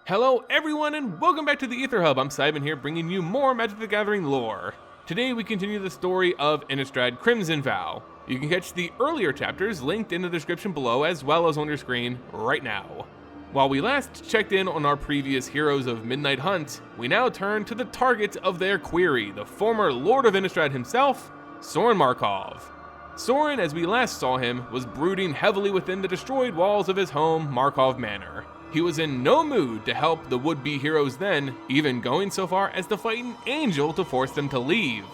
Hello everyone and welcome back to the Ether Hub. I'm Simon here bringing you more Magic the Gathering lore. Today we continue the story of Innistrad Crimson Vow. You can catch the earlier chapters linked in the description below as well as on your screen right now. While we last checked in on our previous heroes of Midnight Hunt, we now turn to the target of their query, the former Lord of Innistrad himself, Sorin Markov. Sorin, as we last saw him, was brooding heavily within the destroyed walls of his home, Markov Manor. He was in no mood to help the would-be heroes then, even going so far as to fight an angel to force them to leave.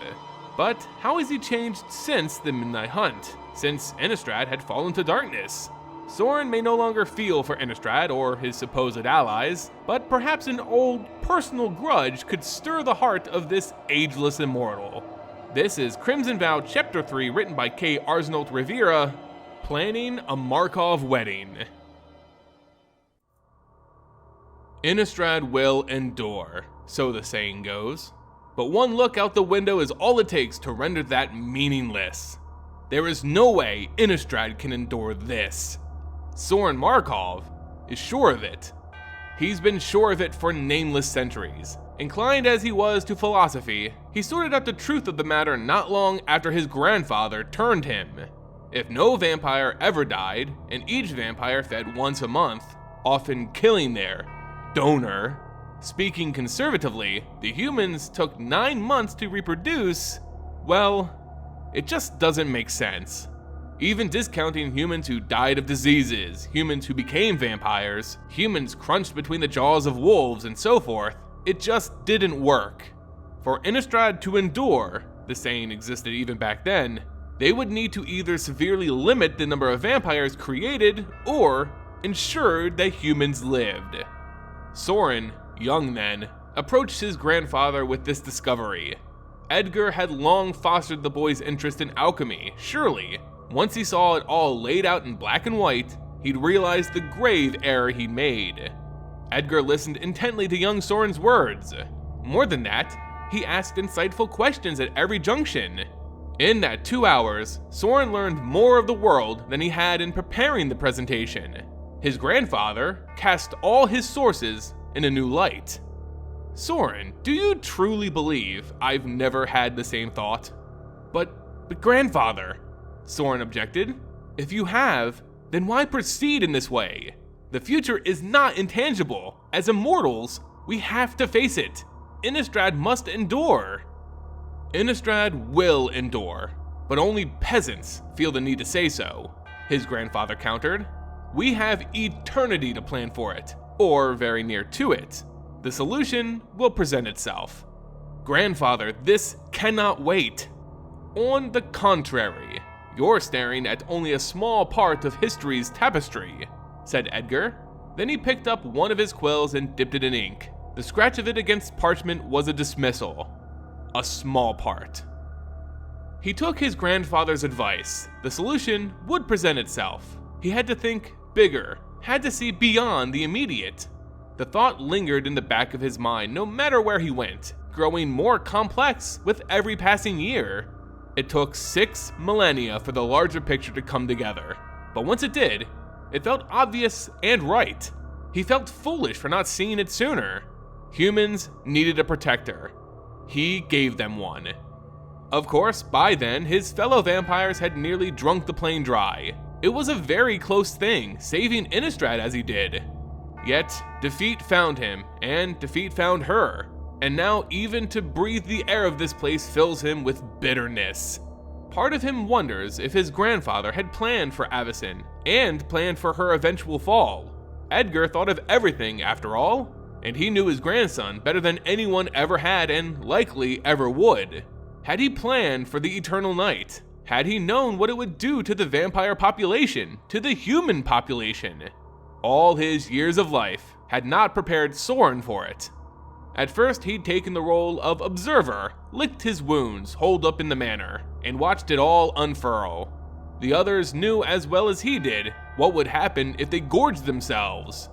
But how has he changed since the Midnight Hunt, since Innistrad had fallen to darkness? Sorin may no longer feel for Innistrad or his supposed allies, but perhaps an old personal grudge could stir the heart of this ageless immortal. This is Crimson Vow Chapter 3, written by Arsenault Rivera, Planning a Markov Wedding. Innistrad will endure, so the saying goes. But one look out the window is all it takes to render that meaningless. There is no way Innistrad can endure this. Sorin Markov is sure of it. He's been sure of it for nameless centuries. Inclined as he was to philosophy, he sorted out the truth of the matter not long after his grandfather turned him. If no vampire ever died, and each vampire fed once a month, often killing their donor. Speaking conservatively, the humans took 9 months to reproduce. Well, it just doesn't make sense. Even discounting humans who died of diseases, humans who became vampires, humans crunched between the jaws of wolves, and so forth, it just didn't work. For Innistrad to endure, the saying existed even back then, they would need to either severely limit the number of vampires created, or ensure that humans lived. Sorin, young then, approached his grandfather with this discovery. Edgar had long fostered the boy's interest in alchemy, surely. Once he saw it all laid out in black and white, he'd realized the grave error he'd made. Edgar listened intently to young Sorin's words. More than that, he asked insightful questions at every junction. In that 2 hours, Sorin learned more of the world than he had in preparing the presentation. His grandfather cast all his sources in a new light. Sorin, do you truly believe I've never had the same thought? But grandfather, Sorin objected. If you have, then why proceed in this way? The future is not intangible. As immortals, we have to face it. Innistrad must endure. Innistrad will endure, but only peasants feel the need to say so, his grandfather countered. We have eternity to plan for it, or very near to it. The solution will present itself. Grandfather, this cannot wait. On the contrary, you're staring at only a small part of history's tapestry, said Edgar. Then he picked up one of his quills and dipped it in ink. The scratch of it against parchment was a dismissal. A small part. He took his grandfather's advice. The solution would present itself. He had to think bigger, had to see beyond the immediate. The thought lingered in the back of his mind no matter where he went, growing more complex with every passing year. It took 6 millennia for the larger picture to come together, but once it did, it felt obvious and right. He felt foolish for not seeing it sooner. Humans needed a protector. He gave them one. Of course, by then, his fellow vampires had nearly drunk the plane dry. It was a very close thing, saving Innistrad as he did. Yet, defeat found him, and defeat found her. And now even to breathe the air of this place fills him with bitterness. Part of him wonders if his grandfather had planned for Avacyn, and planned for her eventual fall. Edgar thought of everything after all, and he knew his grandson better than anyone ever had and likely ever would. Had he planned for the eternal night? Had he known what it would do to the vampire population, to the human population? All his years of life had not prepared Sorin for it. At first, he'd taken the role of observer, licked his wounds holed up in the manor, and watched it all unfurl. The others knew as well as he did what would happen if they gorged themselves.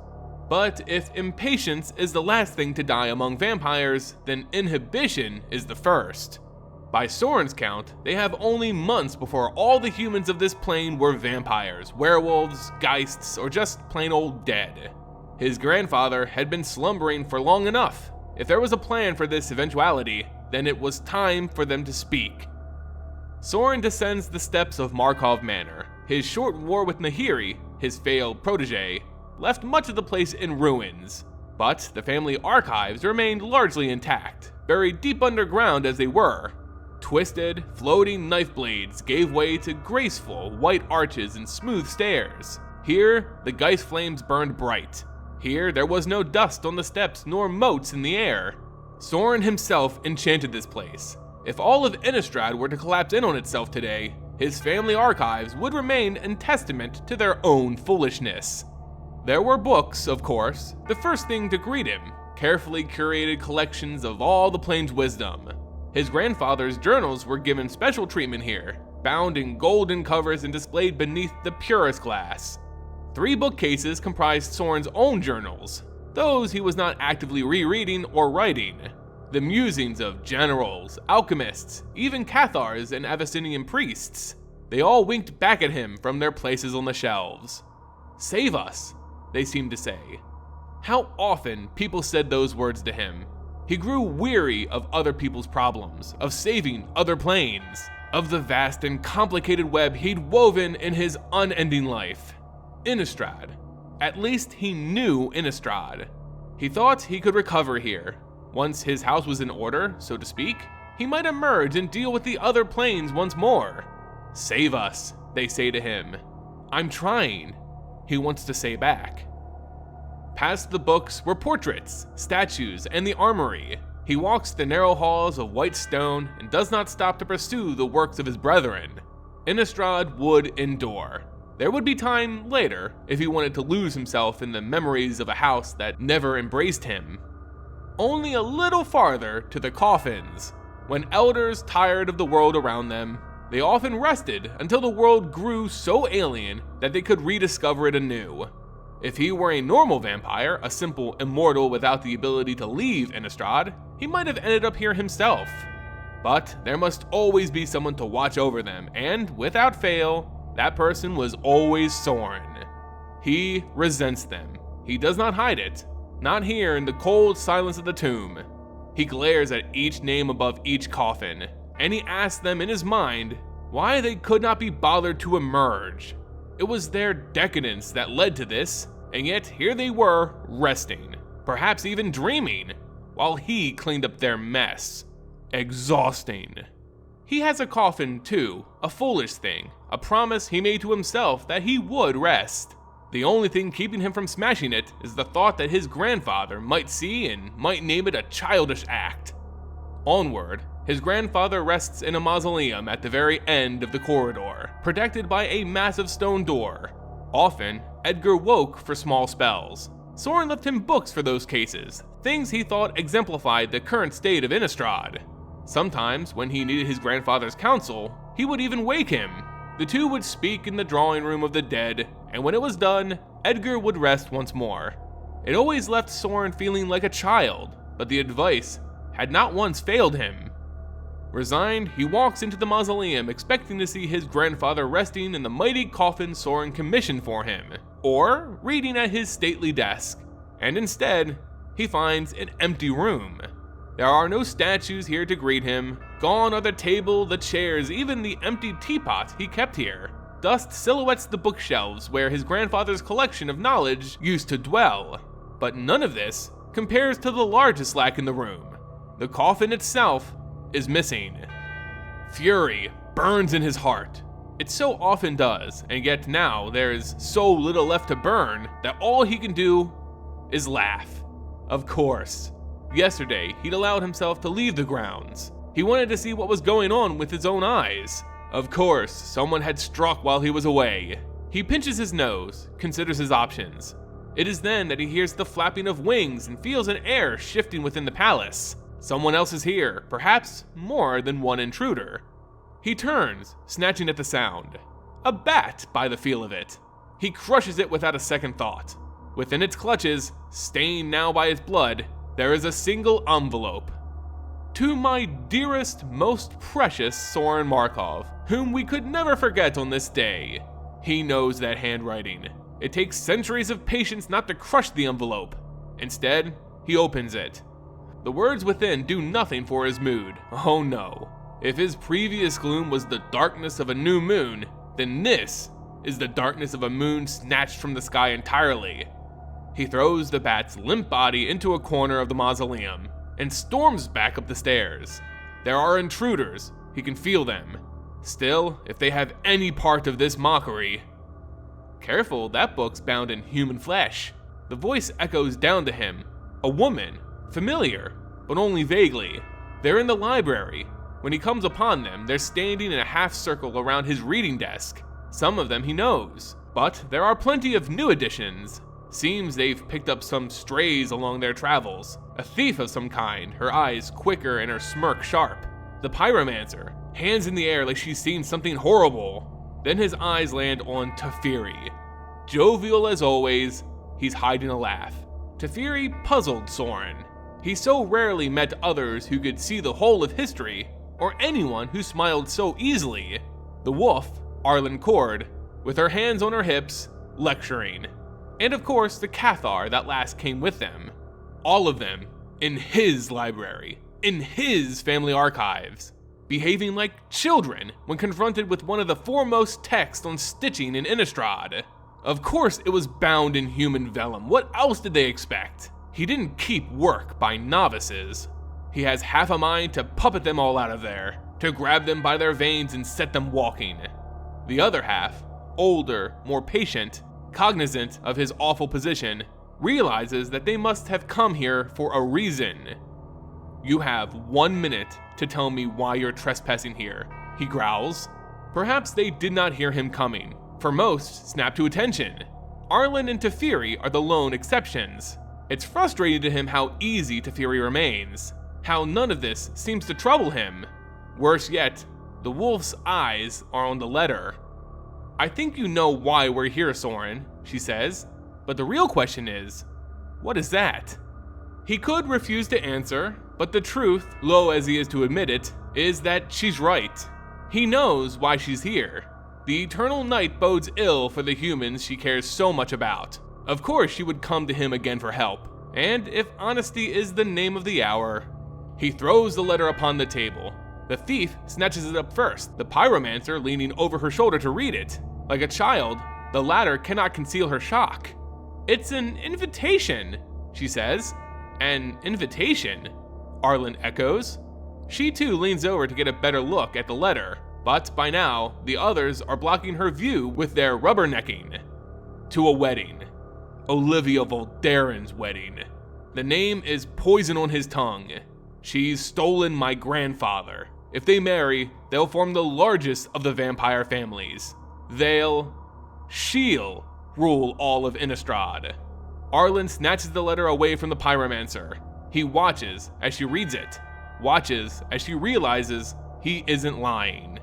But if impatience is the last thing to die among vampires, then inhibition is the first. By Sorin's count, they have only months before all the humans of this plane were vampires, werewolves, geists, or just plain old dead. His grandfather had been slumbering for long enough. If there was a plan for this eventuality, then it was time for them to speak. Sorin descends the steps of Markov Manor. His short war with Nahiri, his failed protege, left much of the place in ruins, but the family archives remained largely intact, buried deep underground as they were. Twisted, floating knife blades gave way to graceful white arches and smooth stairs. Here, the Geist flames burned bright. Here, there was no dust on the steps nor motes in the air. Sorin himself enchanted this place. If all of Innistrad were to collapse in on itself today, his family archives would remain a testament to their own foolishness. There were books, of course, the first thing to greet him, carefully curated collections of all the plane's wisdom. His grandfather's journals were given special treatment here, bound in golden covers and displayed beneath the purest glass. 3 bookcases comprised Sorin's own journals, those he was not actively rereading or writing. The musings of generals, alchemists, even Cathars and Abyssinian priests. They all winked back at him from their places on the shelves. "Save us," they seemed to say. How often people said those words to him. He grew weary of other people's problems, of saving other planes, of the vast and complicated web he'd woven in his unending life. Innistrad. At least he knew Innistrad. He thought he could recover here. Once his house was in order, so to speak, he might emerge and deal with the other planes once more. "Save us," they say to him. "I'm trying," he wants to say back. Past the books were portraits, statues, and the armory. He walks the narrow halls of white stone and does not stop to pursue the works of his brethren. Innistrad would endure. There would be time later if he wanted to lose himself in the memories of a house that never embraced him. Only a little farther to the coffins. When elders tired of the world around them, they often rested until the world grew so alien that they could rediscover it anew. If he were a normal vampire, a simple immortal without the ability to leave Innistrad, he might have ended up here himself. But there must always be someone to watch over them, and without fail, that person was always Sorin. He resents them. He does not hide it. Not here in the cold silence of the tomb. He glares at each name above each coffin, and he asks them in his mind why they could not be bothered to emerge. It was their decadence that led to this, and yet here they were, resting, perhaps even dreaming, while he cleaned up their mess. Exhausting. He has a coffin too, a foolish thing, a promise he made to himself that he would rest. The only thing keeping him from smashing it is the thought that his grandfather might see and might name it a childish act. Onward, his grandfather rests in a mausoleum at the very end of the corridor, protected by a massive stone door. Often, Edgar woke for small spells. Sorin left him books for those cases, things he thought exemplified the current state of Innistrad. Sometimes, when he needed his grandfather's counsel, he would even wake him. The two would speak in the drawing room of the dead, and when it was done, Edgar would rest once more. It always left Sorin feeling like a child, but the advice had not once failed him. Resigned, he walks into the mausoleum expecting to see his grandfather resting in the mighty coffin Sorin commissioned for him, or reading at his stately desk, and instead, he finds an empty room. There are no statues here to greet him. Gone are the table, the chairs, even the empty teapot he kept here. Dust silhouettes the bookshelves where his grandfather's collection of knowledge used to dwell. But none of this compares to the largest lack in the room. The coffin itself is missing. Fury burns in his heart. It so often does, and yet now there is so little left to burn that all he can do is laugh. Of course. Yesterday, he'd allowed himself to leave the grounds. He wanted to see what was going on with his own eyes. Of course, someone had struck while he was away. He pinches his nose, considers his options. It is then that he hears the flapping of wings and feels an air shifting within the palace. Someone else is here, perhaps more than one intruder. He turns, snatching at the sound. A bat, by the feel of it. He crushes it without a second thought. Within its clutches, stained now by his blood, there is a single envelope. To my dearest, most precious Sorin Markov, whom we could never forget on this day. He knows that handwriting. It takes centuries of patience not to crush the envelope. Instead, he opens it. The words within do nothing for his mood. Oh no. If his previous gloom was the darkness of a new moon, then this is the darkness of a moon snatched from the sky entirely. He throws the bat's limp body into a corner of the mausoleum and storms back up the stairs. There are intruders, he can feel them. Still, if they have any part of this mockery... Careful, that book's bound in human flesh. The voice echoes down to him. A woman, familiar, but only vaguely. They're in the library. When he comes upon them, they're standing in a half circle around his reading desk. Some of them he knows, but there are plenty of new additions. Seems they've picked up some strays along their travels. A thief of some kind, her eyes quicker and her smirk sharp. The pyromancer, hands in the air like she's seen something horrible. Then his eyes land on Teferi. Jovial as always, he's hiding a laugh. Teferi puzzled Sorin. He so rarely met others who could see the whole of history, or anyone who smiled so easily. The wolf, Arlen Cord, with her hands on her hips, lecturing. And of course the Cathar that last came with them. All of them in his library, in his family archives, behaving like children when confronted with one of the foremost texts on stitching in Innistrad. Of course it was bound in human vellum, what else did they expect? He didn't keep work by novices. He has half a mind to puppet them all out of there, to grab them by their veins and set them walking. The other half, older, more patient, cognizant of his awful position, realizes that they must have come here for a reason. You have 1 minute to tell me why you're trespassing here, he growls. Perhaps they did not hear him coming, for most snap to attention. Arlen and Teferi are the lone exceptions. It's frustrating to him how easy Teferi remains, how none of this seems to trouble him. Worse yet, the wolf's eyes are on the letter. I think you know why we're here, Sorin, she says, but the real question is, what is that? He could refuse to answer, but the truth, low as he is to admit it, is that she's right. He knows why she's here. The eternal night bodes ill for the humans she cares so much about. Of course she would come to him again for help, and if honesty is the name of the hour... He throws the letter upon the table. The thief snatches it up first, the pyromancer leaning over her shoulder to read it. Like a child, the latter cannot conceal her shock. It's an invitation, she says. An invitation? Arlen echoes. She too leans over to get a better look at the letter, but by now, the others are blocking her view with their rubbernecking. To a wedding. Olivia Voldaren's wedding. The name is poison on his tongue. She's stolen my grandfather. If they marry, they'll form the largest of the vampire families. She'll rule all of Innistrad. Arlen snatches the letter away from the pyromancer. He watches as she reads it, watches as she realizes he isn't lying.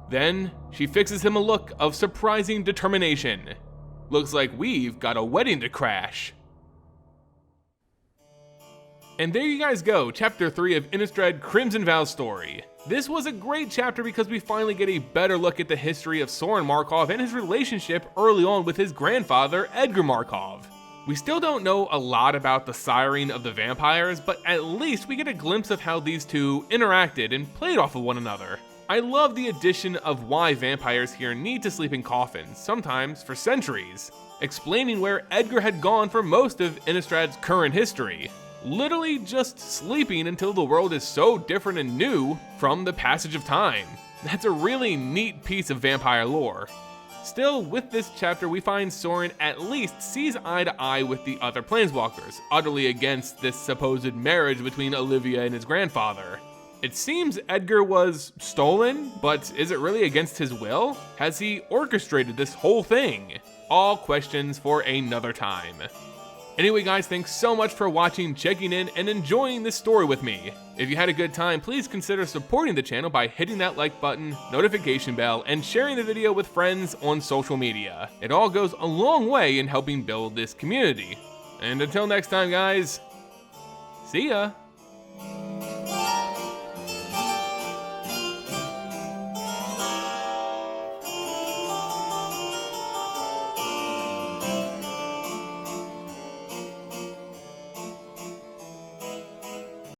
Then she fixes him a look of surprising determination. Looks like we've got a wedding to crash. And there you guys go, chapter 3 of Innistrad Crimson Vow's story. This was a great chapter because we finally get a better look at the history of Sorin Markov and his relationship early on with his grandfather, Edgar Markov. We still don't know a lot about the siring of the vampires, but at least we get a glimpse of how these two interacted and played off of one another. I love the addition of why vampires here need to sleep in coffins, sometimes for centuries, explaining where Edgar had gone for most of Innistrad's current history. Literally just sleeping until the world is so different and new from the passage of time. That's a really neat piece of vampire lore. Still, with this chapter, we find Sorin at least sees eye to eye with the other planeswalkers, utterly against this supposed marriage between Olivia and his grandfather. It seems Edgar was stolen, but is it really against his will? Has he orchestrated this whole thing? All questions for another time. Anyway guys, thanks so much for watching, checking in, and enjoying this story with me. If you had a good time, please consider supporting the channel by hitting that like button, notification bell, and sharing the video with friends on social media. It all goes a long way in helping build this community. And until next time guys, see ya!